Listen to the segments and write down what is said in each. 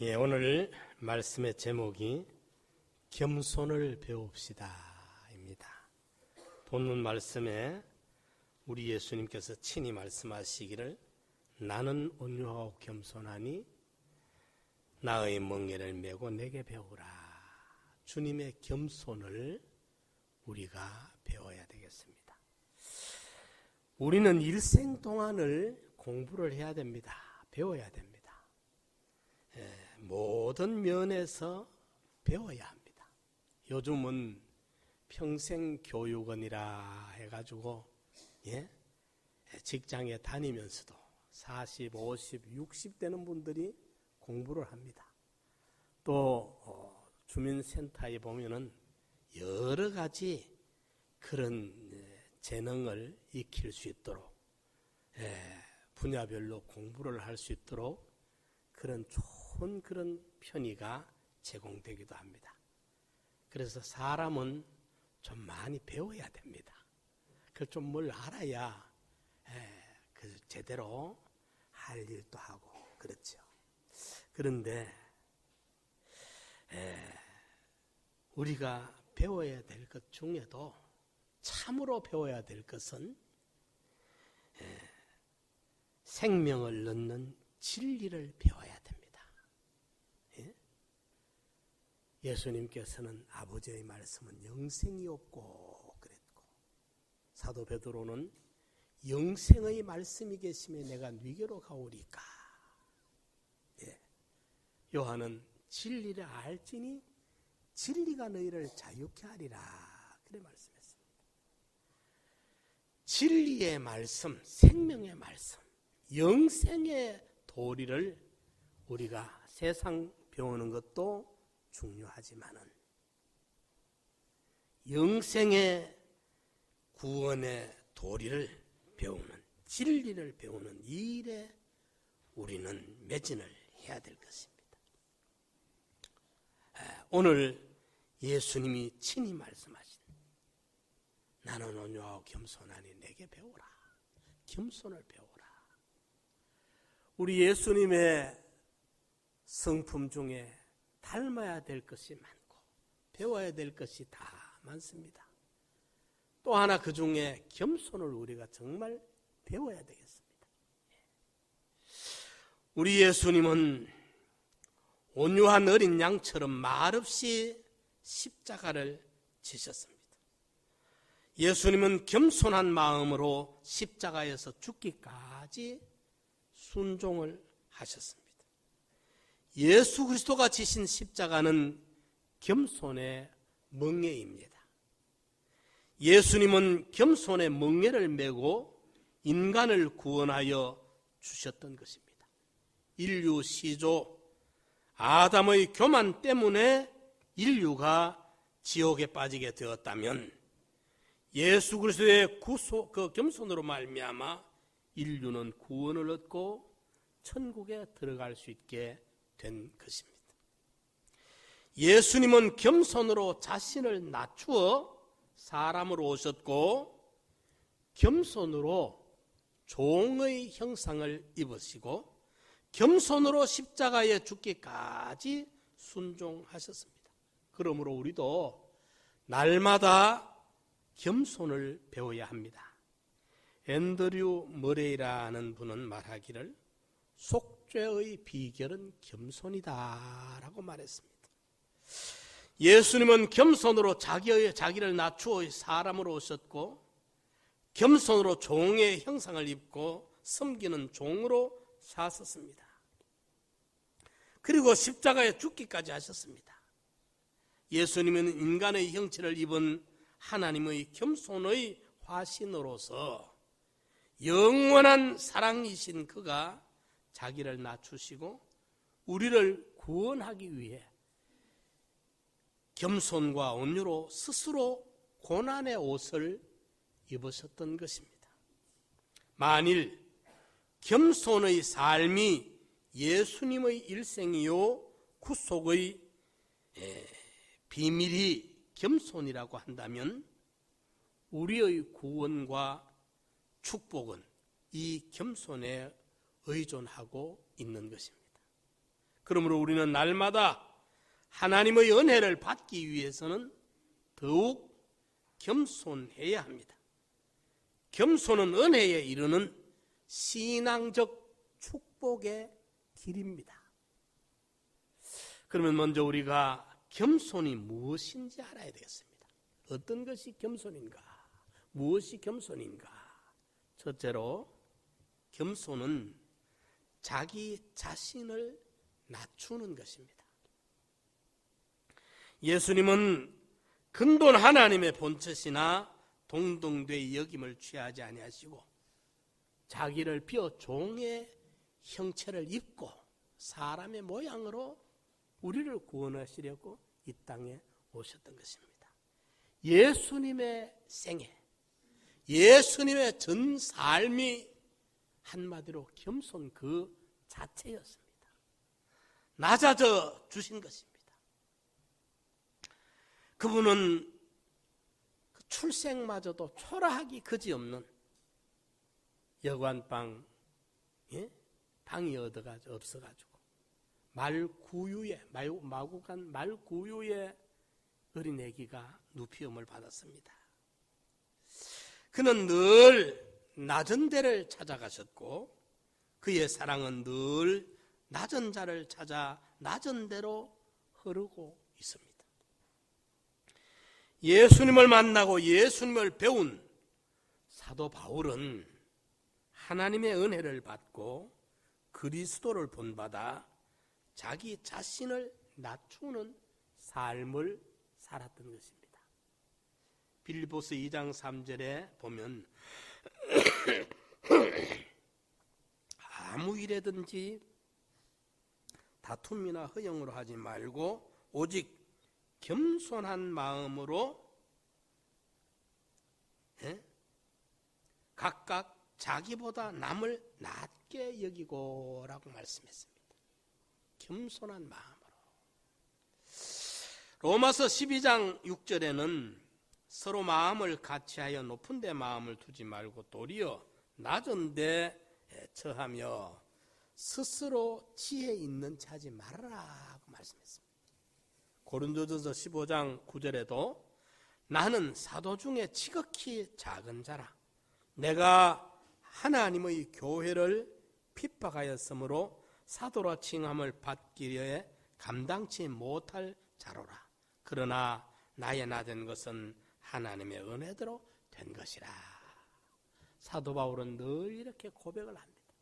오늘 말씀의 제목이 겸손을 배웁시다입니다. 본문 말씀에 우리 예수님께서 친히 말씀하시기를 나는 온유하고 겸손하니 나의 멍에를 메고 내게 배우라. 주님의 겸손을 우리가 배워야 되겠습니다. 우리는 일생 동안을 공부를 해야 됩니다. 배워야 됩니다. 모든 면에서 배워야 합니다. 요즘은 평생교육원이라 해가지고 직장에 다니면서도 40, 50, 60 되는 분들이 공부를 합니다. 또 주민센터에 보면은 여러 가지 그런 재능을 익힐 수 있도록 분야별로 공부를 할 수 있도록 그런 좋은 그런 편의가 제공되기도 합니다. 그래서 사람은 좀 많이 배워야 됩니다. 그걸 좀 뭘 알아야 제대로 할 일도 하고 그렇죠. 그런데 우리가 배워야 될 것 중에도 참으로 배워야 될 것은 생명을 넣는 진리를 배워야 됩니다. 예수님께서는 아버지의 말씀은 영생이 없고 그랬고, 사도 베드로는 영생의 말씀이 계시면 내가 네게로 가오리까. 요한은 진리를 알지니 진리가 너희를 자유케 하리라. 그래 말씀했습니다. 진리의 말씀, 생명의 말씀, 영생의 도리를 우리가 세상 배우는 것도 중요하지만은 영생의 구원의 도리를 배우는, 진리를 배우는 이 일에 우리는 매진을 해야 될 것입니다. 오늘 예수님이 친히 말씀하신 나는 온유하고 겸손하니 내게 배우라. 겸손을 배우라. 우리 예수님의 성품 중에 닮아야 될 것이 많고 배워야 될 것이 다 많습니다. 또 하나 그 중에 겸손을 우리가 정말 배워야 되겠습니다. 우리 예수님은 온유한 어린 양처럼 말없이 십자가를 지셨습니다. 예수님은 겸손한 마음으로 십자가에서 죽기까지 순종을 하셨습니다. 예수 그리스도가 지신 십자가는 겸손의 멍에입니다. 예수님은 겸손의 멍에를 메고 인간을 구원하여 주셨던 것입니다. 인류 시조 아담의 교만 때문에 인류가 지옥에 빠지게 되었다면 예수 그리스도의 그 겸손으로 말미암아 인류는 구원을 얻고 천국에 들어갈 수 있게 된 것입니다. 예수님은 겸손으로 자신을 낮추어 사람으로 오셨고 겸손으로 종의 형상을 입으시고 겸손으로 십자가에 죽기까지 순종하셨습니다. 그러므로 우리도 날마다 겸손을 배워야 합니다. 앤드류 머레이라는 분은 말하기를 속죄의 비결은 겸손이다 라고 말했습니다. 예수님은 겸손으로 자기를 낮추어 사람으로 오셨고 겸손으로 종의 형상을 입고 섬기는 종으로 사셨습니다. 그리고 십자가에 죽기까지 하셨습니다. 예수님은 인간의 형체를 입은 하나님의 겸손의 화신으로서 영원한 사랑이신 그가 자기를 낮추시고 우리를 구원하기 위해 겸손과 온유로 스스로 고난의 옷을 입으셨던 것입니다. 만일 겸손의 삶이 예수님의 일생이요 구속의 비밀이 겸손이라고 한다면 우리의 구원과 축복은 이 겸손에 의존하고 있는 것입니다. 그러므로 우리는 날마다 하나님의 은혜를 받기 위해서는 더욱 겸손해야 합니다. 겸손은 은혜에 이르는 신앙적 축복의 길입니다. 그러면 먼저 우리가 겸손이 무엇인지 알아야 되겠습니다. 어떤 것이 겸손인가? 무엇이 겸손인가? 첫째로 겸손은 자기 자신을 낮추는 것입니다. 예수님은 근본 하나님의 본처시나 동등되이 여김을 취하지 아니하시고 자기를 비워 종의 형체를 입고 사람의 모양으로 우리를 구원하시려고 이 땅에 오셨던 것입니다. 예수님의 생애, 예수님의 전 삶이 한마디로 겸손 그 자체였습니다. 낮아져 주신 것입니다. 그분은 출생마저도 초라하기 그지없는 여관방, 방이 없어가지고 마구간 말구유의 어린 아기가 누피움을 받았습니다. 그는 늘 낮은 데를 찾아가셨고 그의 사랑은 늘 낮은 자를 찾아 낮은 데로 흐르고 있습니다. 예수님을 만나고 예수님을 배운 사도 바울은 하나님의 은혜를 받고 그리스도를 본받아 자기 자신을 낮추는 삶을 살았던 것입니다. 빌립보서 2장 3절에 보면 아무 일에든지 다툼이나 허영으로 하지 말고 오직 겸손한 마음으로 각각 자기보다 남을 낮게 여기고 라고 말씀했습니다. 겸손한 마음으로. 로마서 12장 6절에는 서로 마음을 같이하여 높은 데 마음을 두지 말고 도리어 낮은 데 처하며 스스로 지혜 있는 차지 말아라고 말씀했습니다. 고린도전서 15장 9절에도 나는 사도 중에 지극히 작은 자라 내가 하나님의 교회를 핍박하였으므로 사도라 칭함을 받기 위해 감당치 못할 자로라. 그러나 나의 낮은 것은 하나님의 은혜대로 된 것이라. 사도 바울은 늘 이렇게 고백을 합니다.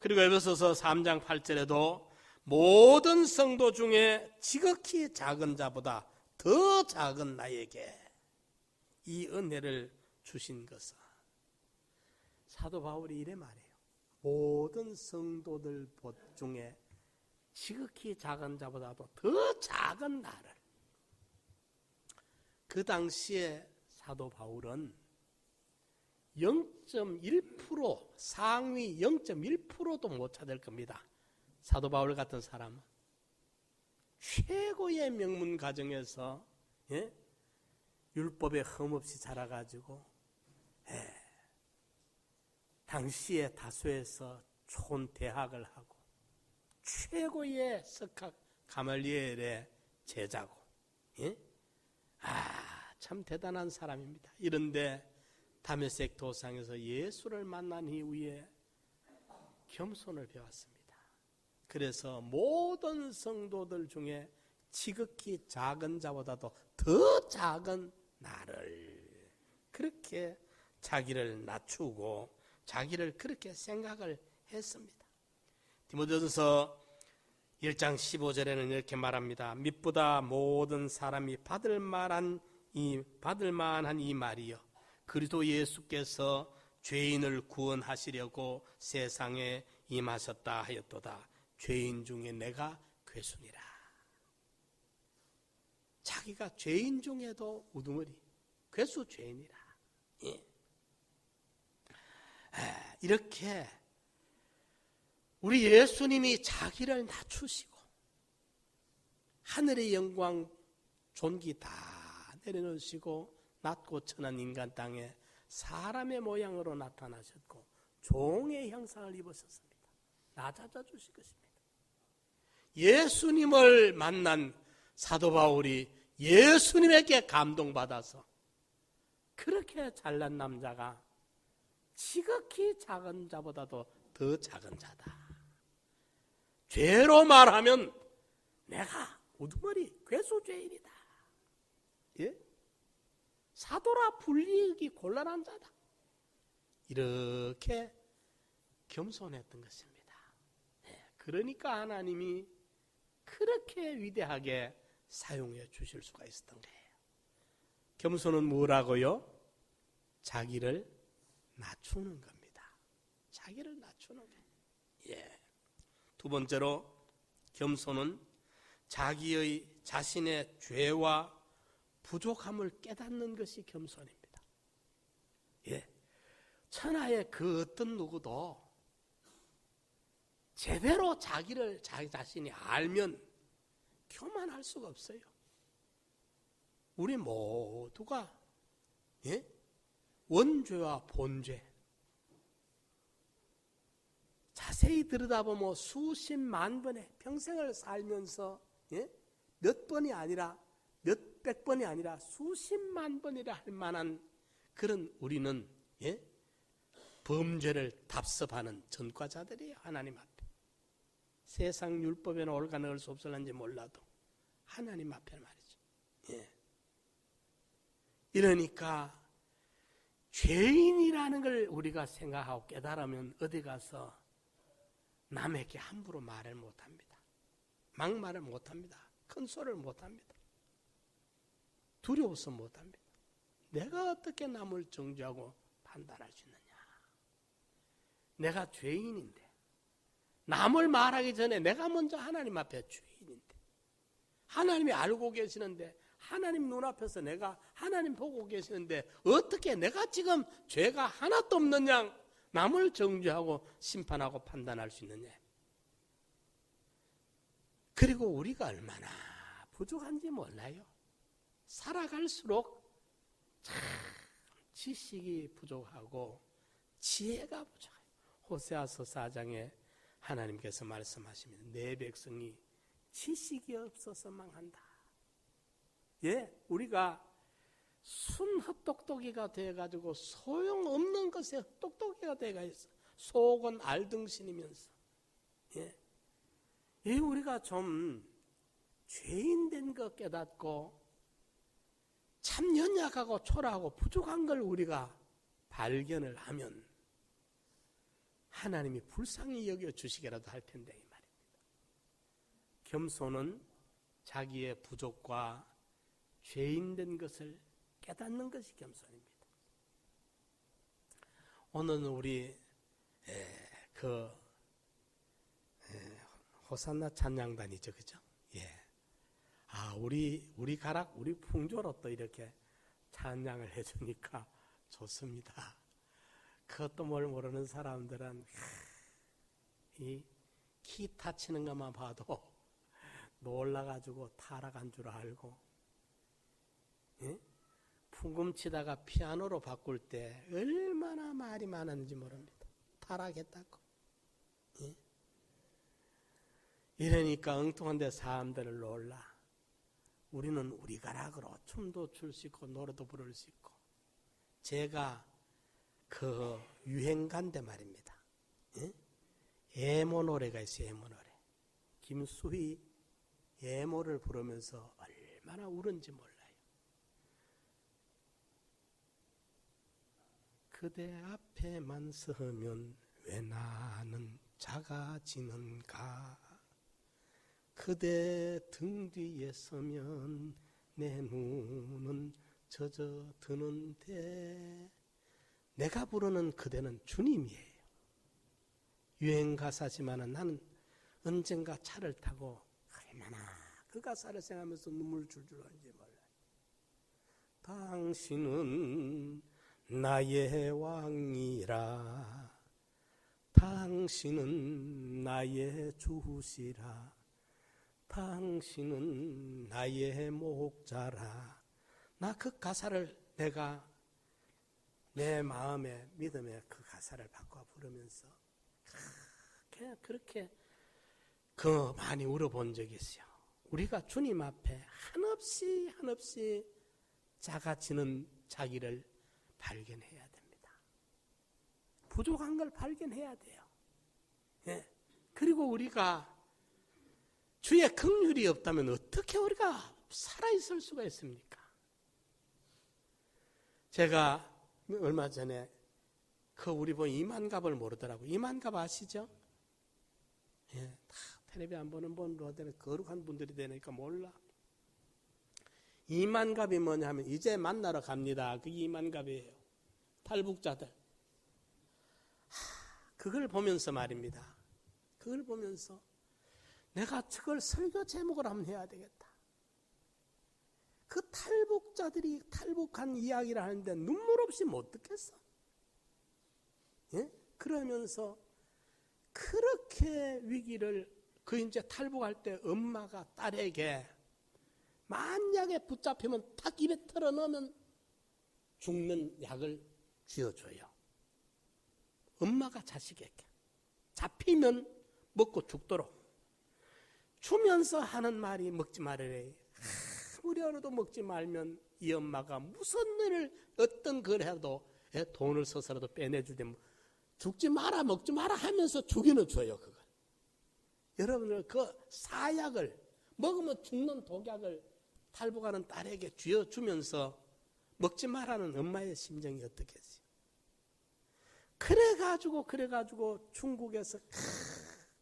그리고 에베소서 3장 8절에도 모든 성도 중에 지극히 작은 자보다 더 작은 나에게 이 은혜를 주신 것은 사도 바울이 이래 말해요. 모든 성도들 중에 지극히 작은 자보다도 더 작은 나를. 그 당시에 사도 바울은 0.1% 상위 0.1%도 못 찾을 겁니다. 사도 바울 같은 사람은 최고의 명문 가정에서 율법에 흠없이 자라가지고 당시에 다소에서 좋은 대학을 하고 최고의 석학 가말리엘의 제자고 참 대단한 사람입니다. 이런데 다메섹 도상에서 예수를 만난 이후에 겸손을 배웠습니다. 그래서 모든 성도들 중에 지극히 작은 자보다도 더 작은 나를 그렇게 자기를 낮추고 자기를 그렇게 생각을 했습니다. 디모데전서 1장 15절에는 이렇게 말합니다. mit보다 모든 사람이 받을 만한 이 말이요 그리스도 예수께서 죄인을 구원하시려고 세상에 임하셨다 하였도다. 죄인 중에 내가 괴순이라. 자기가 죄인 중에도 우두머리 괴수 죄인이라. 이렇게 우리 예수님이 자기를 낮추시고 하늘의 영광 존귀 다 내려놓으시고 낮고 천한 인간 땅에 사람의 모양으로 나타나셨고 종의 형상을 입으셨습니다. 낮아져 주실 것입니다. 예수님을 만난 사도 바울이 예수님에게 감동받아서 그렇게 잘난 남자가 지극히 작은 자보다도 더 작은 자다. 죄로 말하면 내가 우두머리 괴수죄인이다. 예? 사도라 불리기 곤란한 자다. 이렇게 겸손했던 것입니다. 네, 그러니까 하나님이 그렇게 위대하게 사용해 주실 수가 있었던 거예요. 겸손은 뭐라고요? 자기를 낮추는 겁니다. 자기를 낮추는 거예요. 예. 두 번째로 겸손은 자신의 죄와 부족함을 깨닫는 것이 겸손입니다. 예. 천하의 그 어떤 누구도 제대로 자기 자신이 알면 교만할 수가 없어요. 우리 모두가 예? 원죄와 본죄 자세히 들여다보면 수십만 번의 평생을 살면서 예? 몇 번이 아니라 몇백 번이 아니라 수십만 번이라 할 만한 그런 우리는 예? 범죄를 답습하는 전과자들이에요. 하나님 앞에. 세상 율법에는 옳가 넣을 수 없을는지 몰라도 하나님 앞에 말이죠. 예. 이러니까 죄인이라는 걸 우리가 생각하고 깨달으면 어디 가서 남에게 함부로 말을 못합니다. 막말을 못합니다. 큰 소리를 못합니다. 두려워서 못합니다. 내가 어떻게 남을 정죄하고 판단할 수 있느냐. 내가 죄인인데 남을 말하기 전에 내가 먼저 하나님 앞에 죄인인데 하나님이 알고 계시는데 하나님 눈앞에서 내가 하나님 보고 계시는데 어떻게 내가 지금 죄가 하나도 없는 양 남을 정죄하고 심판하고 판단할 수 있느냐. 그리고 우리가 얼마나 부족한지 몰라요. 살아갈수록 참 지식이 부족하고 지혜가 부족해요. 호세아서 4장에 하나님께서 말씀하십니다. 내 백성이 지식이 없어서 망한다. 예, 우리가 순 헛똑똑이가 돼가지고 소용없는 것에 헛똑똑이가 돼가있어. 속은 알등신이면서. 예, 우리가 좀 죄인 된 것 깨닫고 참 연약하고 초라하고 부족한 걸 우리가 발견을 하면 하나님이 불쌍히 여겨주시게라도 할 텐데 이 말입니다. 겸손은 자기의 부족과 죄인 된 것을 깨닫는 것이 겸손입니다. 오늘은 우리 호산나 찬양단이죠, 그죠? 예. 우리 가락, 우리 풍조로 또 이렇게 찬양을 해주니까 좋습니다. 그것도 뭘 모르는 사람들은 이 기타 치는 것만 봐도 놀라가지고 타락한 줄 알고, 예? 풍금 치다가 피아노로 바꿀 때 얼마나 말이 많았는지 모릅니다. 타락했다고. 예? 이러니까 엉뚱한 데 사람들을 놀라. 우리는 우리 가락으로 춤도 출 수 있고 노래도 부를 수 있고. 제가 그 유행가인데 말입니다. 예? 애모 노래가 있어요. 애모 노래. 김수희 애모를 부르면서 얼마나 울은지 몰라요. 그대 앞에만 서면 왜 나는 작아지는가. 그대 등 뒤에 서면 내 눈은 젖어드는데. 내가 부르는 그대는 주님이에요. 유행 가사지만 나는 언젠가 차를 타고 얼마나 그 가사를 생각하면서 눈물 줄줄 흘리는지 몰라요. 당신은 나의 왕이라, 당신은 나의 주시라, 당신은 나의 목자라. 나 그 가사를 내가 내 마음에 믿음에 그 가사를 바꿔 부르면서 그렇게 많이 울어본 적이 있어요. 우리가 주님 앞에 한없이 작아지는 자기를 발견해야 됩니다. 부족한 걸 발견해야 돼요. 예. 그리고 우리가 주의 긍휼이 없다면 어떻게 우리가 살아있을 수가 있습니까? 제가 얼마 전에 우리 보면 이만갑을 모르더라고요. 이만갑 아시죠? 예, 다 텔레비 안 보는 분으로 되는 거룩한 분들이 되니까 몰라. 이만갑이 뭐냐 하면 이제 만나러 갑니다. 그게 이만갑이에요. 탈북자들. 그걸 보면서 말입니다. 그걸 보면서 내가 그걸 설교 제목을 한번 해야 되겠다. 그 탈북자들이 탈북한 이야기를 하는데 눈물 없이 못 듣겠어. 예? 그러면서 그렇게 위기를 이제 탈북할 때 엄마가 딸에게 만약에 붙잡히면 탁 입에 털어 넣으면 죽는 약을 쥐어줘요. 엄마가 자식에게 잡히면 먹고 죽도록 주면서 하는 말이 먹지 말으래. 아무리 어려도 먹지 말면 이 엄마가 무슨 일을 어떤 걸 해도 돈을 써서라도 빼내주되 죽지 마라 먹지 마라 하면서 주기는 줘요. 그걸. 여러분들 그 사약을 먹으면 죽는 독약을 탈북하는 딸에게 쥐어주면서 먹지 마라는 엄마의 심정이 어떻겠어요? 그래가지고 중국에서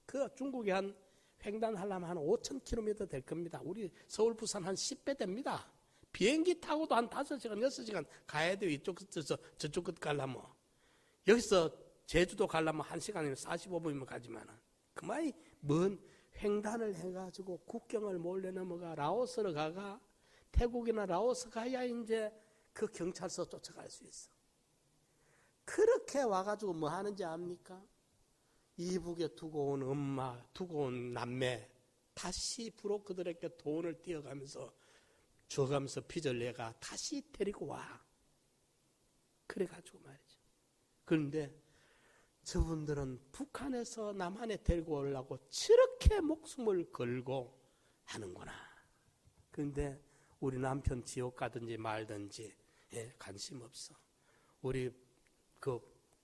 그 중국에 한 횡단하려면 한 5,000km 될 겁니다. 우리 서울 부산 한 10배 됩니다. 비행기 타고도 한 5시간 6시간 가야 돼요. 이쪽 끝에서 저쪽 끝 가려면. 여기서 제주도 가려면 1시간이면 45분이면 가지만은 그만이 먼 횡단을 해가지고 국경을 몰래 넘어가 라오스로 가가 태국이나 라오스 가야 이제 그 경찰서 쫓아갈 수 있어. 그렇게 와가지고 뭐 하는지 압니까? 이북에 두고 온 엄마, 두고 온 남매 다시 브로커들에게 돈을 띄어가면서 줘가면서 빚을 내가 다시 데리고 와. 그래가지고 말이죠. 그런데 저분들은 북한에서 남한에 데리고 오려고 저렇게 목숨을 걸고 하는구나. 그런데 우리 남편 지옥 가든지 말든지 관심 없어. 우리 그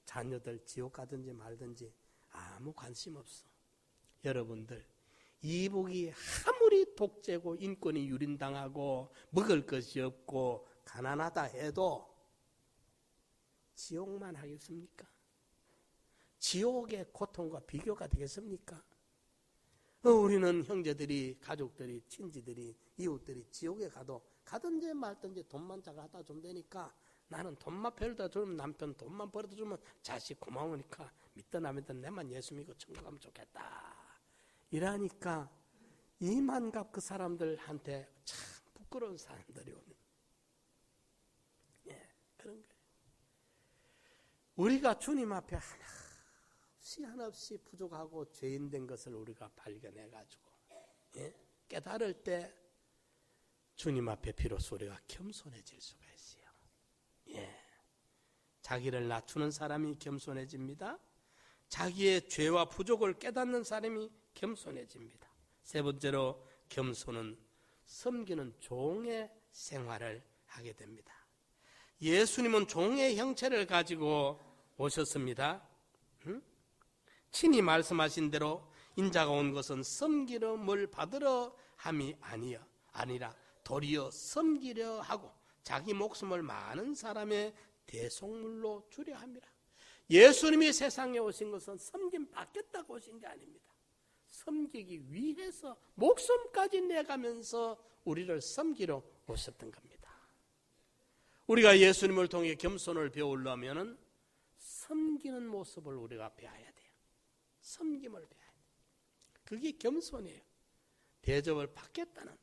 자녀들 지옥 가든지 말든지 아무 관심 없어. 여러분들 이북이 아무리 독재고 인권이 유린당하고 먹을 것이 없고 가난하다 해도 지옥만 하겠습니까? 지옥의 고통과 비교가 되겠습니까? 우리는 형제들이, 가족들이, 친지들이, 이웃들이 지옥에 가든지 말든지 돈만 잘 갖다 주면 되니까 나는 돈만 벌어다 주면 남편 돈만 벌어다 주면 자식 고마우니까 믿든 안 믿든 내만 예수 믿고 천국 가면 좋겠다. 이러니까 이만갑 그 사람들한테 참 부끄러운 사람들이 오는. 그런 거예요. 우리가 주님 앞에 한없이 부족하고 죄인 된 것을 우리가 발견해가지고 깨달을 때 주님 앞에 비로소 우리가 겸손해질 수가 있어요. 자기를 낮추는 사람이 겸손해집니다. 자기의 죄와 부족을 깨닫는 사람이 겸손해집니다. 세 번째로 겸손은 섬기는 종의 생활을 하게 됩니다. 예수님은 종의 형체를 가지고 오셨습니다. 친히 말씀하신 대로 인자가 온 것은 섬기름을 받으러 함이 아니라 도리어 섬기려 하고 자기 목숨을 많은 사람의 대속물로 주려 함이라. 예수님이 세상에 오신 것은 섬김 받겠다고 오신 게 아닙니다. 섬기기 위해서 목숨까지 내가면서 우리를 섬기러 오셨던 겁니다. 우리가 예수님을 통해 겸손을 배우려면 섬기는 모습을 우리가 배워야 돼요. 섬김을 배워야 돼요. 그게 겸손이에요. 대접을 받겠다는.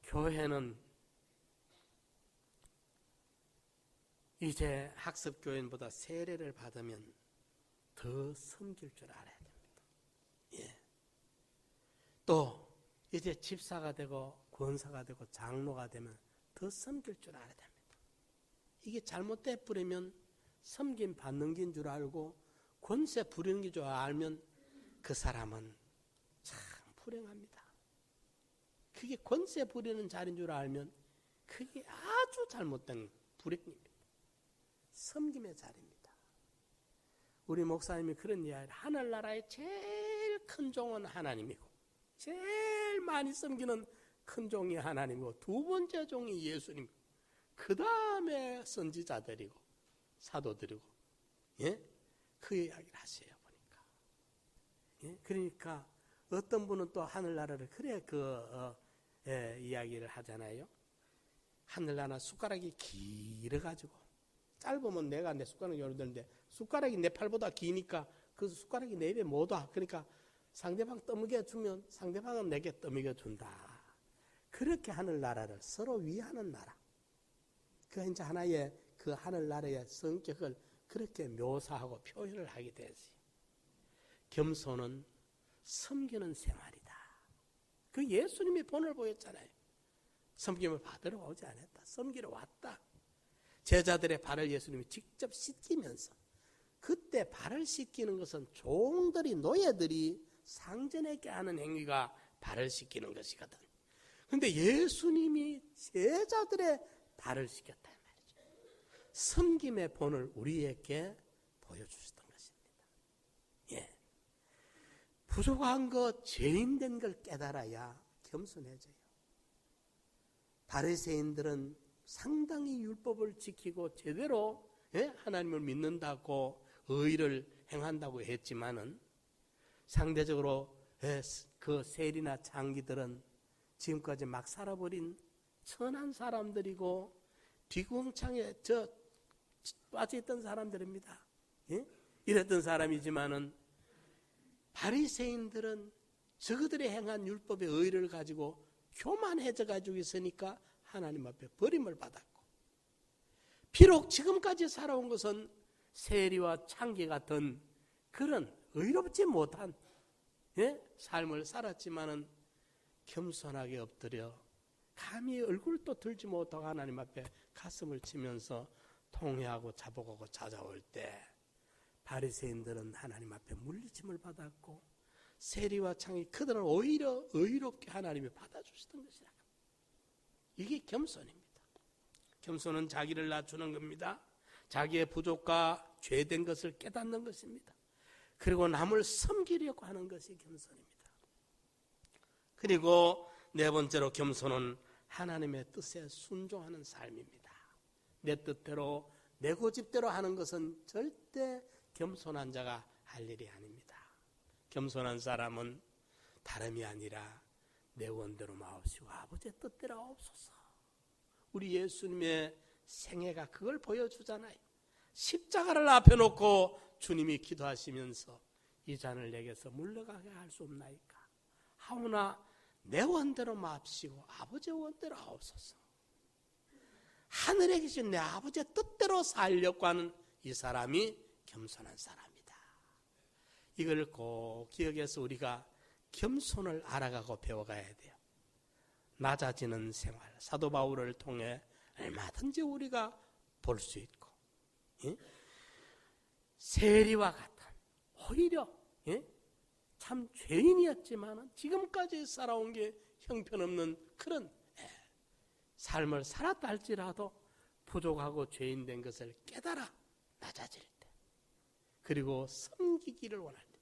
교회는 이제 학습교인보다 세례를 받으면 더 섬길 줄 알아야 됩니다. 또 이제 집사가 되고 권사가 되고 장로가 되면 더 섬길 줄 알아야 됩니다. 이게 잘못돼 버리면 섬김 받는 긴 줄 알고 권세 부리는 줄 알면 그 사람은 불행합니다. 그게 권세 부리는 자리인 줄 알면 그게 아주 잘못된 불행입니다. 섬김의 자리입니다. 우리 목사님이 그런 이야기를, 하늘나라의 제일 큰 종은 하나님이고 제일 많이 섬기는 큰 종이 하나님이고 두 번째 종이 예수님, 그 다음에 선지자들이고 사도들이고, 예? 그 이야기를 하세요 보니까. 예? 그러니까 어떤 분은 또 하늘나라를 그래 이야기를 하잖아요. 하늘나라 숟가락이 길어가지고, 짧으면 내가 내 숟가락이 열어드는데 숟가락이 내 팔보다 기니까 그 숟가락이 내 입에 못 와. 그러니까 상대방 떠먹여 주면 상대방은 내게 떠먹여 준다. 그렇게 하늘나라를 서로 위하는 나라. 그 이제 하나의 그 하늘나라의 성격을 그렇게 묘사하고 표현을 하게 되지. 겸손은 섬기는 생활이다. 그 예수님이 본을 보였잖아요. 섬김을 받으러 오지 않았다. 섬기러 왔다. 제자들의 발을 예수님이 직접 씻기면서, 그때 발을 씻기는 것은 종들이, 노예들이 상전에게 하는 행위가 발을 씻기는 것이거든. 그런데 예수님이 제자들의 발을 씻겼다 말이죠. 섬김의 본을 우리에게 보여주셨던 것입니다. 예. 부족한 것, 죄인된 걸 깨달아야 겸손해져요. 바리새인들은 상당히 율법을 지키고 제대로 하나님을 믿는다고 의를 행한다고 했지만은 상대적으로 그 세리나 창기들은 지금까지 막 살아버린 천한 사람들이고 비구멍창에 빠져있던 사람들입니다. 예? 이랬던 사람이지만은 바리새인들은 저그들이 행한 율법의 의를 가지고 교만해져 가지고 있으니까 하나님 앞에 버림을 받았고, 비록 지금까지 살아온 것은 세리와 창기 같은 그런 의롭지 못한 삶을 살았지만은 겸손하게 엎드려 감히 얼굴도 들지 못하고 하나님 앞에 가슴을 치면서 통회하고 자복하고 찾아올 때 바리새인들은 하나님 앞에 물리침을 받았고, 세리와 창기 그들은 오히려 의롭게 하나님이 받아주시던 것이라. 이게 겸손입니다. 겸손은 자기를 낮추는 겁니다. 자기의 부족과 죄된 것을 깨닫는 것입니다. 그리고 남을 섬기려고 하는 것이 겸손입니다. 그리고 네 번째로 겸손은 하나님의 뜻에 순종하는 삶입니다. 내 뜻대로 내 고집대로 하는 것은 절대 겸손한 자가 할 일이 아닙니다. 겸손한 사람은 다름이 아니라 내 원대로 마옵시고 아버지의 뜻대로 하옵소서. 우리 예수님의 생애가 그걸 보여주잖아요. 십자가를 앞에 놓고 주님이 기도하시면서 이 잔을 내게서 물러가게 할 수 없나이까. 하오나 내 원대로 마옵시고 아버지의 원대로 하옵소서. 하늘에 계신 내 아버지의 뜻대로 살려고 하는 이 사람이 겸손한 사람이다. 이걸 꼭 기억해서 우리가 겸손을 알아가고 배워가야 돼요. 낮아지는 생활, 사도 바울을 통해 얼마든지 우리가 볼 수 있고, 세리와 같은, 오히려 참 죄인이었지만 지금까지 살아온 게 형편없는 그런 삶을 살았다 할지라도 부족하고 죄인된 것을 깨달아 낮아질 때, 그리고 섬기기를 원할 때,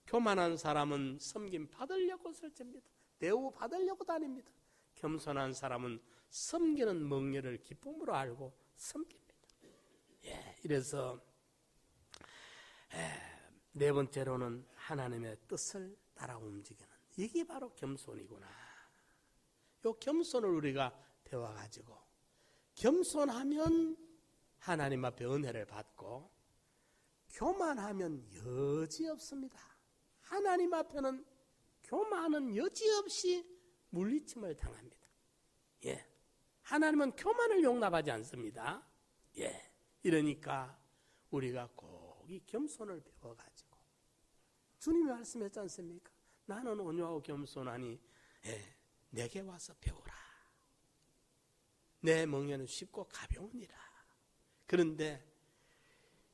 교만한 사람은 섬김 받으려고 설칩니다. 대우 받으려고 다닙니다. 겸손한 사람은 섬기는 멍에를 기쁨으로 알고 섬깁니다. 이래서 네 번째로는 하나님의 뜻을 따라 움직이는, 이게 바로 겸손이구나. 이 겸손을 우리가 배워가지고, 겸손하면 하나님 앞에 은혜를 받고 교만하면 여지없습니다. 하나님 앞에는 교만은 여지없이 물리침을 당합니다. 하나님은 교만을 용납하지 않습니다. 이러니까 우리가 꼭 이 겸손을 배워가지고, 주님이 말씀했지 않습니까? 나는 온유하고 겸손하니 내게 와서 배우라. 내 멍에는 쉽고 가벼우니라. 그런데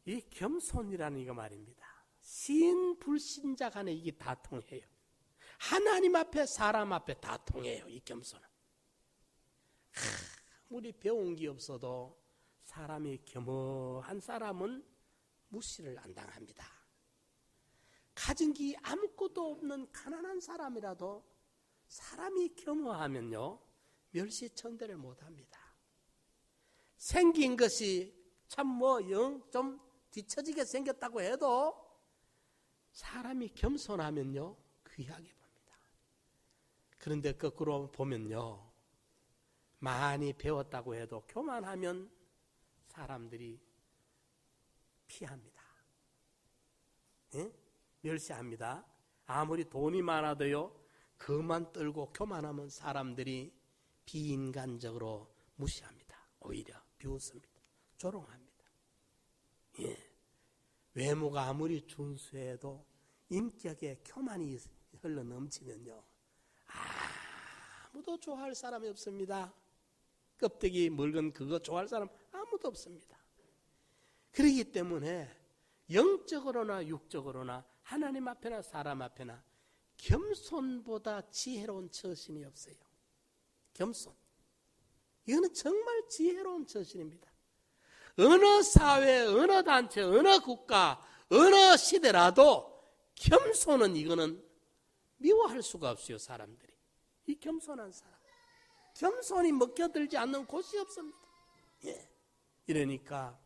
이 겸손이라는 이거 말입니다. 신 불신자 간에 이게 다 통해요. 하나님 앞에 사람 앞에 다 통해요. 이 겸손은. 아무리 배운 게 없어도 사람이 겸허한 사람은 무시를 안 당합니다. 가진 게 아무것도 없는 가난한 사람이라도 사람이 겸허하면요 멸시천대를 못합니다. 생긴 것이 참 좀 뒤처지게 생겼다고 해도 사람이 겸손하면요 귀하게 봅니다. 그런데 거꾸로 보면요 많이 배웠다고 해도 교만하면 사람들이 피합니다. 예? 멸시합니다. 아무리 돈이 많아도요 그만 떨고 교만하면 사람들이 비인간적으로 무시합니다. 오히려 비웃습니다. 조롱합니다. 예. 외모가 아무리 준수해도 인격에 교만이 흘러 넘치면요 아무도 좋아할 사람이 없습니다. 껍데기 묽은 그거 좋아할 사람 아무도 없습니다. 그렇기 때문에 영적으로나 육적으로나 하나님 앞에나 사람 앞에나 겸손보다 지혜로운 처신이 없어요. 겸손. 이거는 정말 지혜로운 처신입니다. 어느 사회, 어느 단체, 어느 국가, 어느 시대라도 겸손은 이거는 미워할 수가 없어요. 사람들이. 이 겸손한 사람. 겸손이 먹혀들지 않는 곳이 없습니다. 예. 이러니까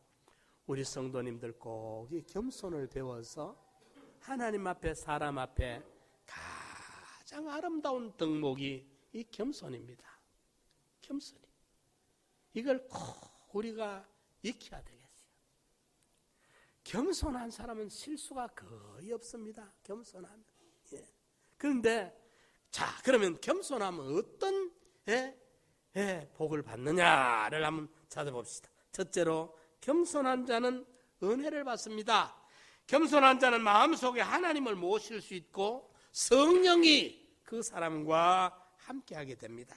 우리 성도님들 꼭 이 겸손을 배워서 하나님 앞에 사람 앞에 가장 아름다운 덕목이 이 겸손입니다. 겸손이. 이걸 꼭 우리가 익혀야 되겠어요. 겸손한 사람은 실수가 거의 없습니다. 겸손하면. 예. 그런데 그러면 겸손하면 어떤 복을 받느냐를 한번 찾아봅시다. 첫째로 겸손한 자는 은혜를 받습니다. 겸손한 자는 마음속에 하나님을 모실 수 있고 성령이 그 사람과 함께하게 됩니다.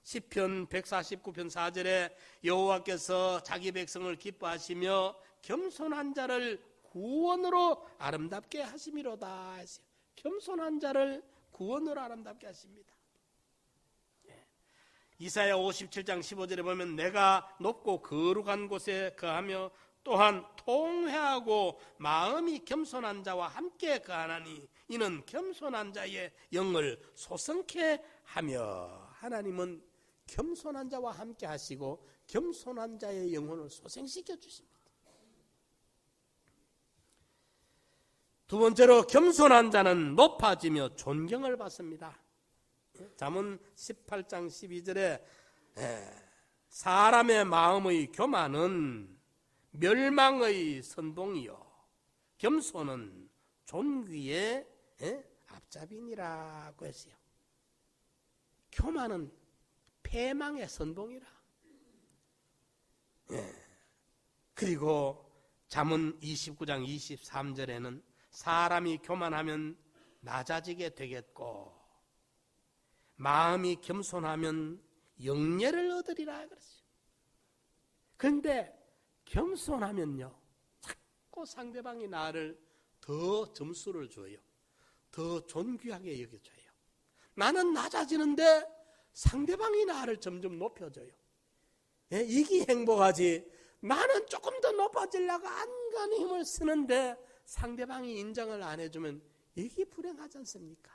시편 149편 4절에 여호와께서 자기 백성을 기뻐하시며 겸손한 자를 구원으로 아름답게 하심이로다 했어요. 겸손한 자를 구원으로 아름답게 하십니다. 이사야 57장 15절에 보면 내가 높고 거룩한 곳에 거하며 또한 통회하고 마음이 겸손한 자와 함께 거하나니 이는 겸손한 자의 영을 소성케 하며 하나님은 겸손한 자와 함께 하시고 겸손한 자의 영혼을 소생시켜 주십니다. 두 번째로 겸손한 자는 높아지며 존경을 받습니다. 잠언 18장 12절에 사람의 마음의 교만은 멸망의 선봉이요 겸손은 존귀의 앞잡이니라고 했어요. 교만은 패망의 선봉이라. 그리고 잠언 29장 23절에는 사람이 교만하면 낮아지게 되겠고 마음이 겸손하면 영예를 얻으리라 그랬어요. 그런데 겸손하면요 자꾸 상대방이 나를 더 점수를 줘요. 더 존귀하게 여겨줘요. 나는 낮아지는데 상대방이 나를 점점 높여줘요. 이게 행복하지. 나는 조금 더 높아지려고 안간히 힘을 쓰는데 상대방이 인정을 안 해주면 이게 불행하지 않습니까?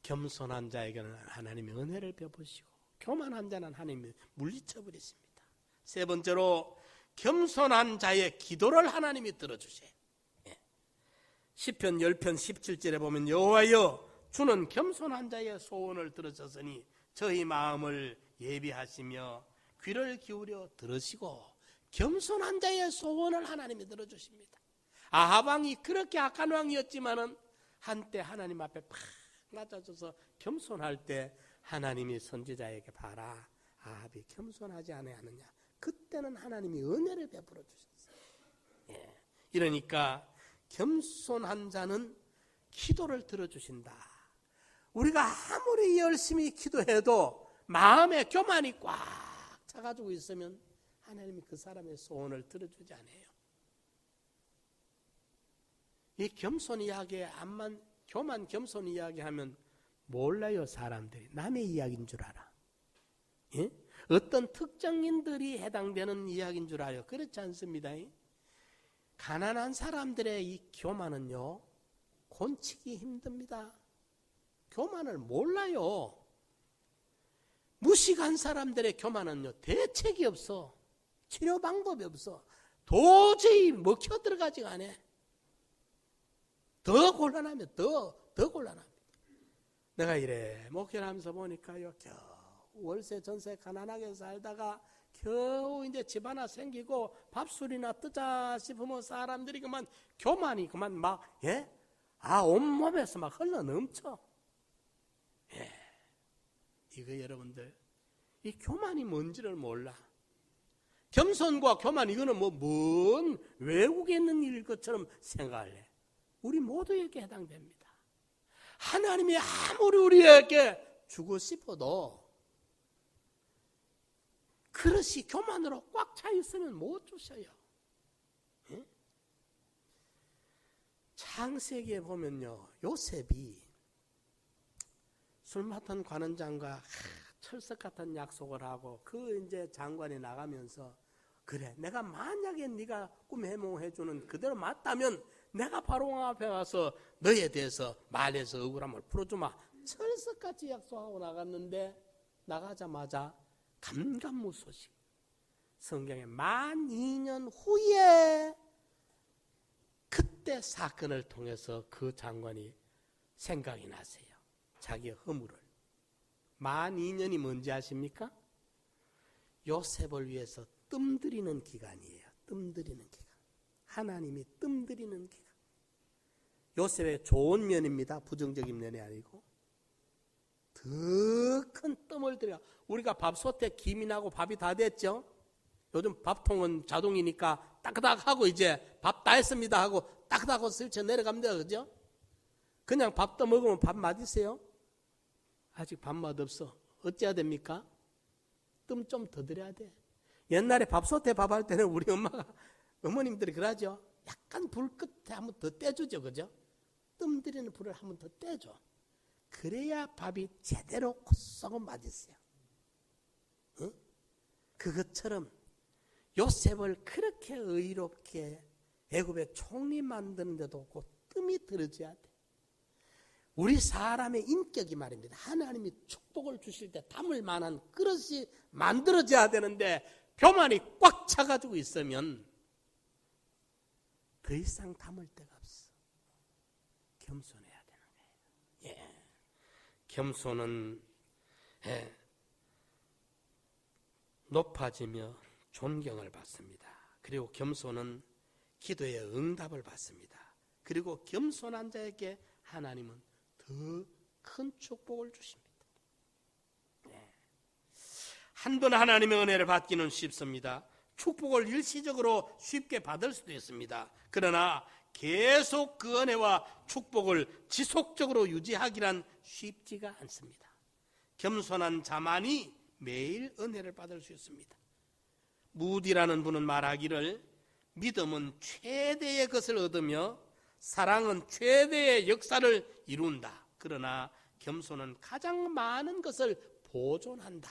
겸손한 자에게는 하나님의 은혜를 베푸시고 교만한 자는 하나님이 물리쳐버리십니다. 세 번째로 겸손한 자의 기도를 하나님이 들어주세요. 시편 10편 17절에 보면 여호와여 주는 겸손한 자의 소원을 들으셨으니 저희 마음을 예비하시며 귀를 기울여 들으시고 겸손한 자의 소원을 하나님이 들어주십니다. 아합 왕이 그렇게 악한 왕이었지만은 한때 하나님 앞에 팍 낮아져서 겸손할 때 하나님이 선지자에게 봐라 아합이 겸손하지 아니하느냐. 그때는 하나님이 은혜를 베풀어 주셨어요. 이러니까 겸손한 자는 기도를 들어주신다. 우리가 아무리 열심히 기도해도 마음에 교만이 꽉 차가지고 있으면 하나님이 그 사람의 소원을 들어주지 않아요. 이 겸손 이야기에 암만 교만 겸손 이야기하면 몰라요. 사람들이 남의 이야기인 줄 알아. 예? 어떤 특정인들이 해당되는 이야기인 줄 알아요. 그렇지 않습니다. 가난한 사람들의 이 교만은요, 곤치기 힘듭니다. 교만을 몰라요. 무식한 사람들의 교만은요, 대책이 없어. 치료 방법이 없어. 도저히 먹혀 들어가지가 않아. 더 곤란하면 더 곤란합니다. 내가 이래 목회를 하면서 보니까요, 겨우 월세 전세 가난하게 살다가 겨우 이제 집 하나 생기고 밥술이나 뜨자 싶으면 사람들이 그만 교만이 그만 막, 예? 온몸에서 막 흘러 넘쳐. 예. 이거 여러분들, 이 교만이 뭔지를 몰라. 겸손과 교만, 이거는 뭔 외국에 있는 일 것처럼 생각할래. 우리 모두에게 해당됩니다. 하나님이 아무리 우리에게 주고 싶어도 그릇이 교만으로 꽉 차 있으면 못 주셔요. 예? 창세기에 보면요, 요셉이 술 맡은 관원장과 철석 같은 약속을 하고 그 이제 장관이 나가면서, 그래, 내가 만약에 네가 꿈 해몽해주는 그대로 맞다면 내가 바로 앞에 와서 너에 대해서 말해서 억울함을 풀어주마. 철석같이 약속하고 나갔는데 나가자마자 감감무소식. 성경에 만 2년 후에 그때 사건을 통해서 그 장관이 생각이 나세요. 자기의 허물을. 만 2년이 뭔지 아십니까? 요셉을 위해서 뜸들이는 기간이에요. 뜸들이는 기간. 하나님이 뜸들이는 기간. 요셉의 좋은 면입니다. 부정적인 면이 아니고. 더 큰 뜸을 들여. 우리가 밥솥에 김이 나고 밥이 다 됐죠? 요즘 밥통은 자동이니까 따그닥하고 이제 밥 다 했습니다 하고 따그닥하고 슬쳐 내려갑니다. 그죠? 그냥 밥 떠 먹으면 밥 맛있어요? 아직 밥맛 없어. 어찌해야 됩니까? 뜸 좀 더 들여야 돼. 옛날에 밥솥에 밥할 때는 우리 어머님들이 그러죠. 약간 불 끝에 한번 더 떼주죠. 그죠? 뜸 들이는 불을 한번 더 떼줘. 그래야 밥이 제대로 고소하고 맛있어요. 응? 그것처럼 요셉을 그렇게 의롭게 애굽의 총리 만드는데도 그 뜸이 들어져야 돼. 우리 사람의 인격이 말입니다. 하나님이 축복을 주실 때 담을 만한 그릇이 만들어져야 되는데 교만이 꽉 차가지고 있으면 더 이상 담을 데가 없어. 겸손해야 되는 거예요. 예. 겸손은 높아지며 존경을 받습니다. 그리고 겸손은 기도의 응답을 받습니다. 그리고 겸손한 자에게 하나님은 더 큰 축복을 주십니다. 한 번 하나님의 은혜를 받기는 쉽습니다. 축복을 일시적으로 쉽게 받을 수도 있습니다. 그러나 계속 그 은혜와 축복을 지속적으로 유지하기란 쉽지가 않습니다. 겸손한 자만이 매일 은혜를 받을 수 있습니다. 무디라는 분은 말하기를, 믿음은 최대의 것을 얻으며 사랑은 최대의 역사를 이룬다. 그러나 겸손은 가장 많은 것을 보존한다.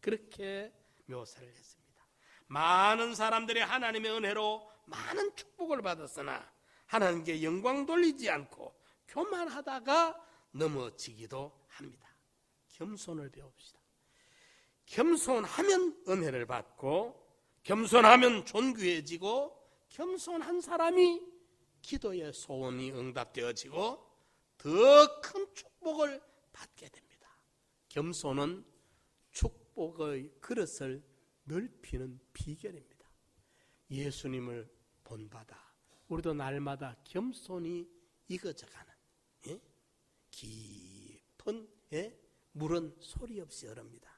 그렇게 묘사를 했습니다. 많은 사람들이 하나님의 은혜로 많은 축복을 받았으나 하나님께 영광 돌리지 않고 교만하다가 넘어지기도 합니다. 겸손을 배웁시다. 겸손하면 은혜를 받고, 겸손하면 존귀해지고, 겸손한 사람이 기도의 소원이 응답되어지고 더 큰 축복을 받게 됩니다. 겸손은 축복의 그릇을 넓히는 비결입니다. 예수님을 본받아 우리도 날마다 겸손히 익어져가는, 예? 깊은, 예? 물은 소리 없이 흐릅니다.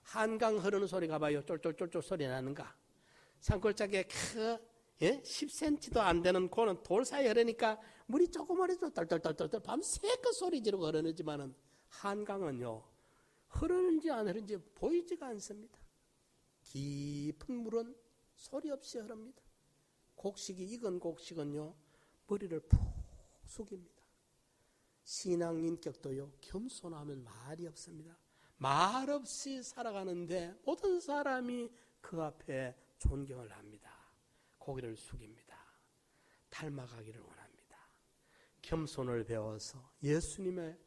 한강 흐르는 소리 가봐요. 쫄쫄쫄쫄 소리 나는가? 산골짜기에 10cm도 안 되는 고는 돌 사이 흐르니까 물이 조그마해도 떨떨떨떨 밤새껏 소리 지르고 흐르지만은 한강은요, 흐르는지 안 흐르는지 보이지가 않습니다. 깊은 물은 소리 없이 흐릅니다. 곡식이, 익은 곡식은요, 머리를 푹 숙입니다. 신앙 인격도요, 겸손하면 말이 없습니다. 말 없이 살아가는데 모든 사람이 그 앞에 존경을 합니다. 고개를 숙입니다. 닮아가기를 원합니다. 겸손을 배워서 예수님의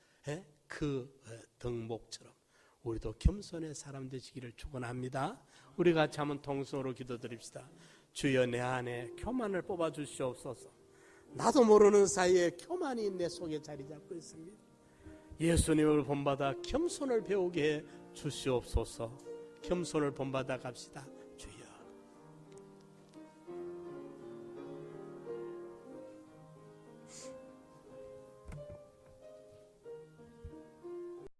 그 덕목처럼 우리도 겸손의 사람 되시기를 축원합니다. 우리 같이 한번 통성으로 기도드립시다. 주여, 내 안에 교만을 뽑아 주시옵소서. 나도 모르는 사이에 교만이 내 속에 자리 잡고 있습니다. 예수님을 본받아 겸손을 배우게 해 주시옵소서. 겸손을 본받아 갑시다.